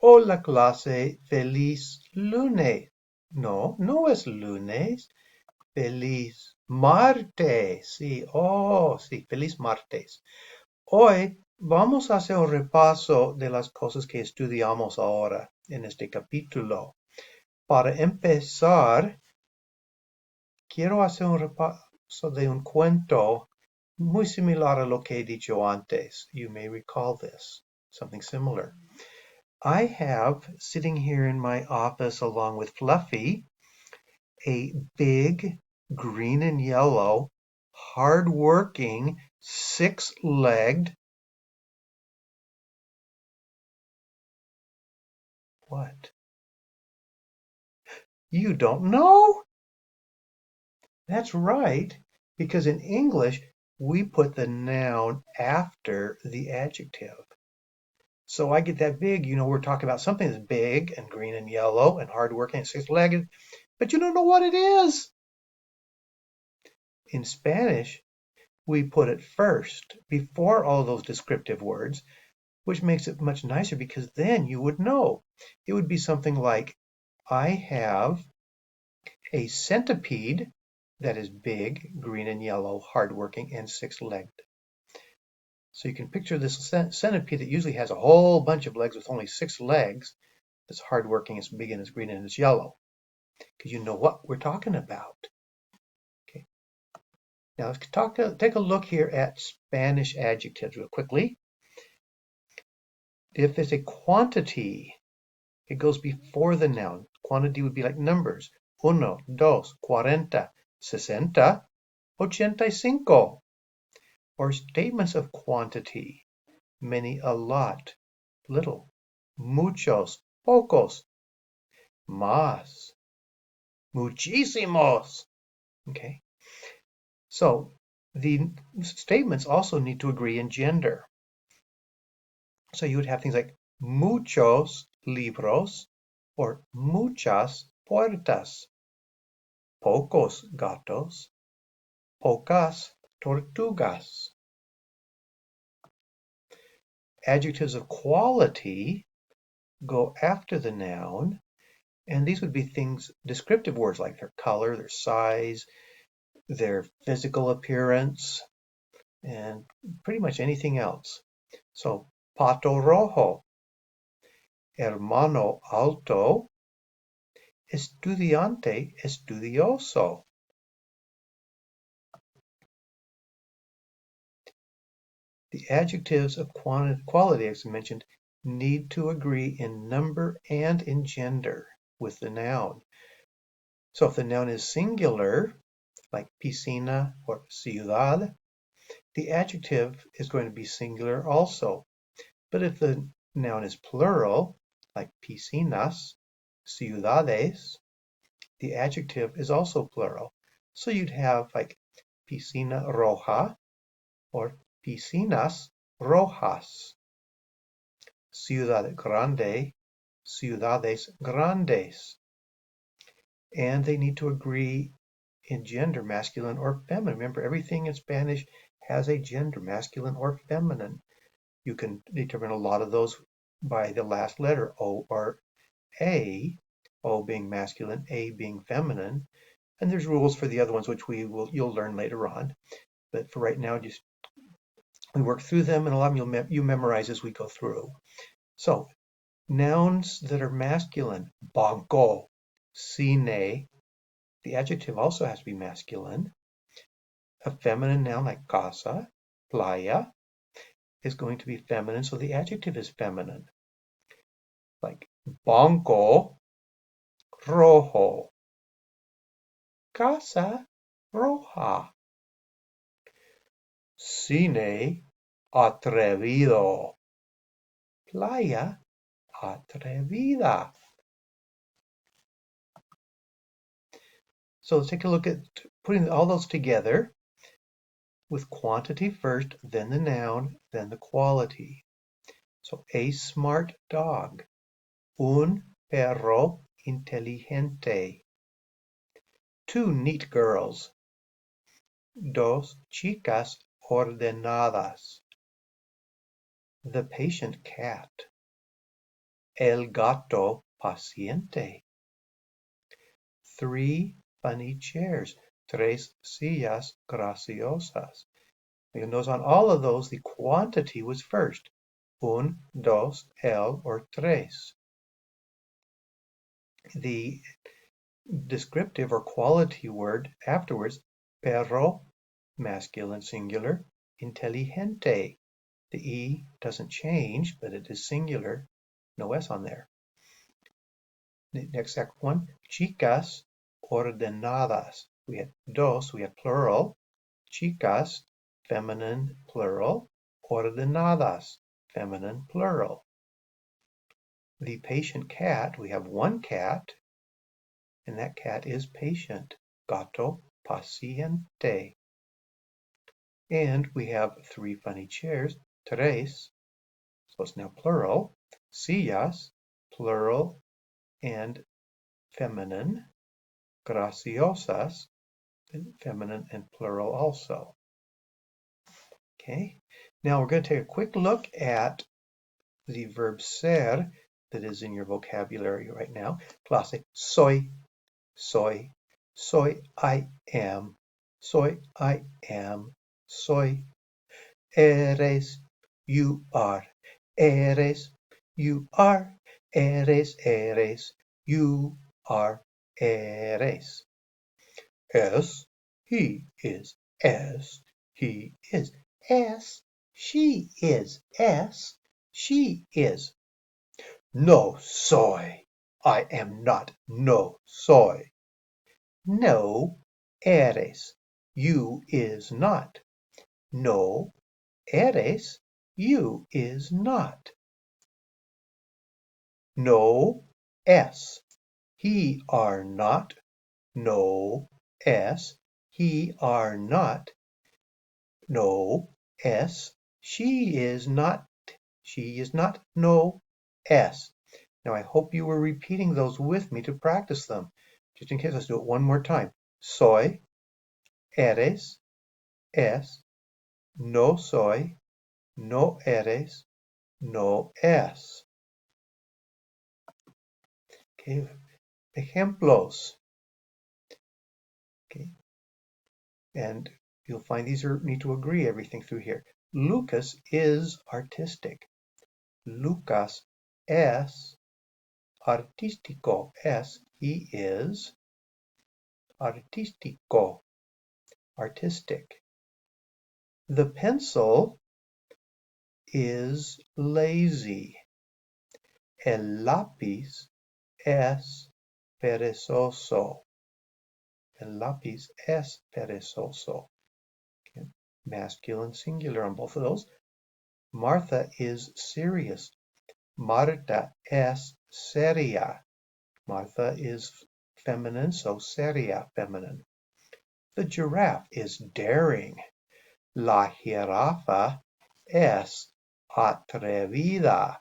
Hola clase, feliz lunes. No, no es lunes. Feliz martes. Sí, oh, sí, feliz martes. Hoy vamos a hacer un repaso de las cosas que estudiamos ahora en este capítulo. Para empezar, quiero hacer un repaso de un cuento muy similar a lo que he dicho antes. You may recall this, something similar. I have, sitting here in my office along with Fluffy, a big green and yellow, hard-working, six-legged, what? You don't know? That's right, because in English, we put the noun after the adjective. So I get that big, we're talking about something that's big and green and yellow and hardworking and six-legged, but you don't know what it is. In Spanish, we put it first before all those descriptive words, which makes it much nicer because then you would know. It would be something like, I have a centipede that is big, green and yellow, hardworking, and six-legged. So you can picture this centipede that usually has a whole bunch of legs with only 6 legs. It's hardworking, it's big, and it's green, and it's yellow. Because you know what we're talking about. Okay. Now let's take a look here at Spanish adjectives real quickly. If it's a quantity, it goes before the noun. Quantity would be like numbers. Uno, dos, 40, 60, 85. Or statements of quantity. Many, a lot. Little. Muchos, pocos. Más. Muchísimos. Okay. So the statements also need to agree in gender. So you would have things like muchos libros or muchas puertas, pocos gatos, pocas tortugas. Adjectives of quality go after the noun, and these would be things, descriptive words like their color, their size, their physical appearance, and pretty much anything else. So, pato rojo, hermano alto, estudiante estudioso. The adjectives of quality, as I mentioned, need to agree in number and in gender with the noun. So if the noun is singular, like piscina or ciudad, the adjective is going to be singular also. But if the noun is plural, like piscinas, ciudades, the adjective is also plural. So you'd have like piscina roja or piscinas rojas. Ciudad grande, ciudades grandes. And they need to agree in gender, masculine or feminine. Remember, everything in Spanish has a gender, masculine or feminine. You can determine a lot of those by the last letter, O or A, O being masculine, A being feminine. And there's rules for the other ones, which you'll learn later on. But for right now, just we work through them, and a lot of them you memorize as we go through. So, nouns that are masculine, banco, cine. The adjective also has to be masculine. A feminine noun like casa, playa, is going to be feminine, so the adjective is feminine. Like banco rojo, casa roja, cine atrevido, playa atrevida. So let's take a look at putting all those together with quantity first, then the noun, then the quality. So a smart dog, un perro inteligente, 2 neat girls, dos chicas ordenadas, the patient cat, El gato paciente. 3 funny chairs. Tres sillas graciosas. You'll notice on all of those, the quantity was first. Un, dos, el, or tres. The descriptive or quality word afterwards, perro, masculine singular, inteligente. The E doesn't change, but it is singular, no S on there. The next second one, chicas ordenadas. We had dos, we had plural. Chicas, feminine, plural. Ordenadas, feminine, plural. The patient cat, we have one cat, and that cat is patient. Gato paciente. And we have 3 funny chairs. Tres, so it's now plural. Sillas, plural and feminine. Graciosas, feminine and plural also. Okay, now we're going to take a quick look at the verb ser that is in your vocabulary right now. Clase, soy, soy, soy, I am, soy, I am, soy. Eres, you are, eres, you are, eres, eres, you are, eres. Es, he is, es, he is, es, she is, es, she is. No soy, I am not, no soy. No, eres, you is not. No, eres, you is not. No, es, he are not. No, es, he are not. No, es, she is not. She is not. No, es. Now I hope you were repeating those with me to practice them. Just in case, let's do it one more time. Soy, eres, es, no soy, no eres, no es. Okay, ejemplos. Okay, and you'll find these need to agree everything through here. Lucas is artistic. Lucas es artístico. Es, he is artístico, artistic. The pencil is lazy. El lápiz es perezoso. El lápiz es perezoso. Okay. Masculine singular on both of those. Martha is serious. Marta es seria. Martha is feminine, so seria, feminine. The giraffe is daring. La jirafa es atrevida.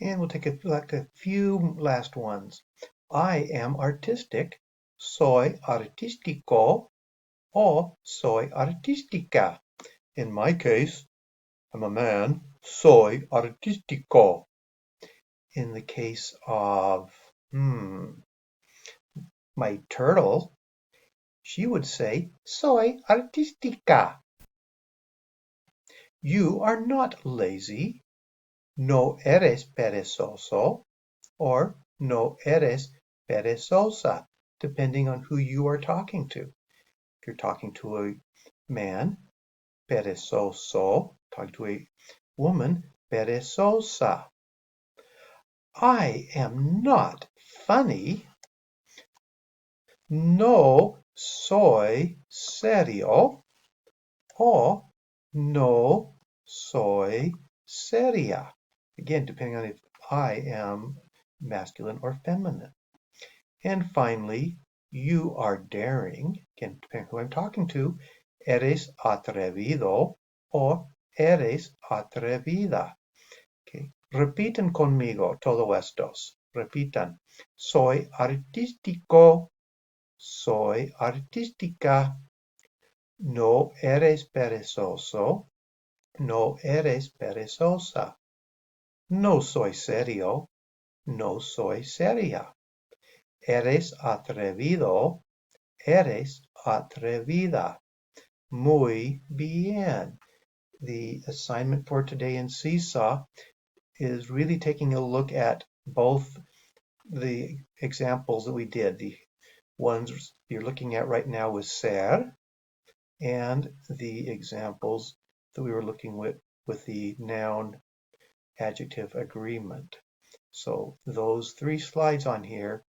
And we'll take a few last ones. I am artistic. Soy artístico o soy artística. In my case, I'm a man. Soy artístico. In the case of my turtle, she would say, soy artística. You are not lazy. No eres perezoso, or no eres perezosa, depending on who you are talking to. If you're talking to a man, perezoso, talking to a woman, perezosa. I am not funny. No soy serio, o no soy seria. Again, depending on if I am masculine or feminine. And finally, you are daring. Again, depending on who I'm talking to, eres atrevido or eres atrevida. Okay. Repiten conmigo todo estos. Repitan. Soy artístico. Soy artística. No eres perezoso. No eres perezosa. No soy serio. No soy seria. Eres atrevido. Eres atrevida. Muy bien. The assignment for today in Seesaw is really taking a look at both the examples that we did. The ones you're looking at right now with ser, and the examples that we were looking with the noun adjective agreement. So those 3 slides on here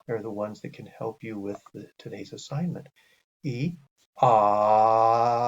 are the ones that can help you with today's assignment. Y adios.